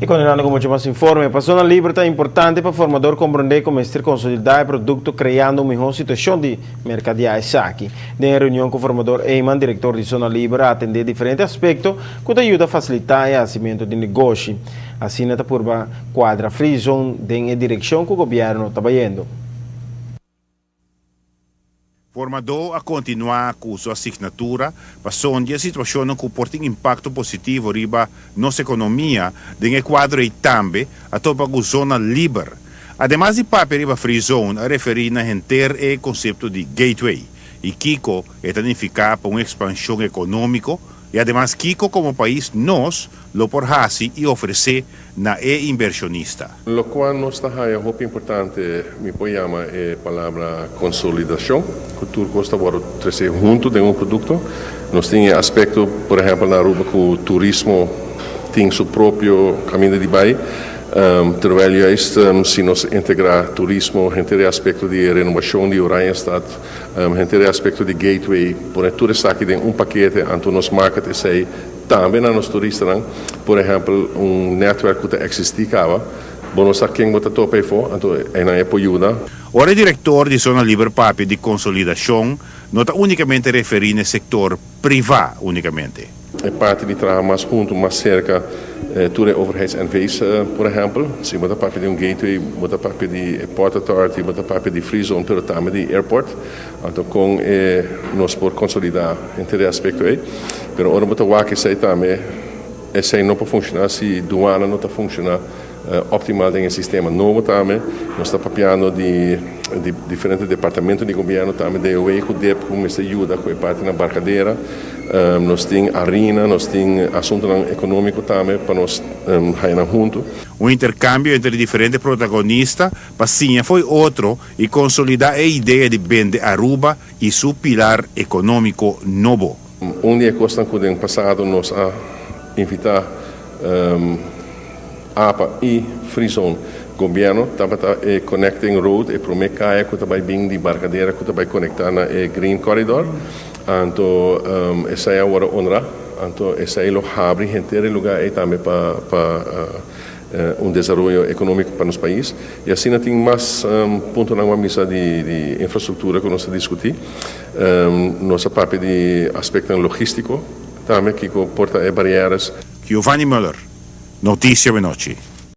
E continuando com muito mais informe, a zona livre está importante para o formador compreender como este consolidar o produto, criando uma melhor situação de mercadeagem aqui. Na reunião com o formador Eyman, diretor de zona livre, a atender diferentes aspectos que ajuda a facilitar o nascimento de negócio. Assim, está por uma quadra free zone em direção que o governo está indo. Formador a continuar com sua assinatura para sonhar a situação que comporta impacto positivo riba nossa economia em quadro e também a topa com zona livre. Ademais de papel riba free zone a referir na enter e conceito de gateway e Kiko é significar para uma expansão econômica e ademais Kiko como país nós lo por hasi e oferecer na inversionista. Lo cual nos está muito importante, me chama a palavra consolidação, que tudo gosta de trazer junto de produto. Nós temos aspecto, por exemplo, na Aruba que o turismo tem seu próprio caminho de bairro. Terwijl se nós integrar turismo, tem aspecto de renovação de Oranjestad, tem aspecto de gateway, por tudo isso aqui tem paquete, então nos market é também nos turistas, por exemplo, network que existe cá, nós aqui em Bota Tope for, então é na ajuda. Ora diretor de zona livre papi de consolidação, não está unicamente referindo ao setor privado unicamente. É parte de trabalhar mais junto, mais cerca, toda a overheidsNV's, por exemplo. Se você parte de gateway, você parte de Port Authority, você parte de free zone, pero também de airport. Então, com nós por consolidar entre aspectos aí. Pero ora você vai que sei também, esse não pode funcionar se doana não está funcionando optimal em sistema novo também. Nós estamos papiando de diferentes departamentos de governo também, de o DEP, como se ajuda com a parte na barcadeira. Nós temos arena, nós temos assunto econômico também para nós ir junto. O intercâmbio entre diferentes protagonistas, Passinha foi outro e consolidar a ideia de vender Aruba e seu pilar econômico novo. Dia costa que no passado nós a invitar APA e Free Zone governo estava connecting road e para caia que também bem de barcadeira que também conectar na Green Corridor. Então essa é a hora honra, então essa é o abre inteiro lugar aí também para desenvolvimento econômico para nosso país. E assim nós temos mais pontos na mesa de infraestrutura que nós discutir. Nossa parte de aspecto logístico também que comporta barreiras. Giovanni Müller, Notícia Benoci.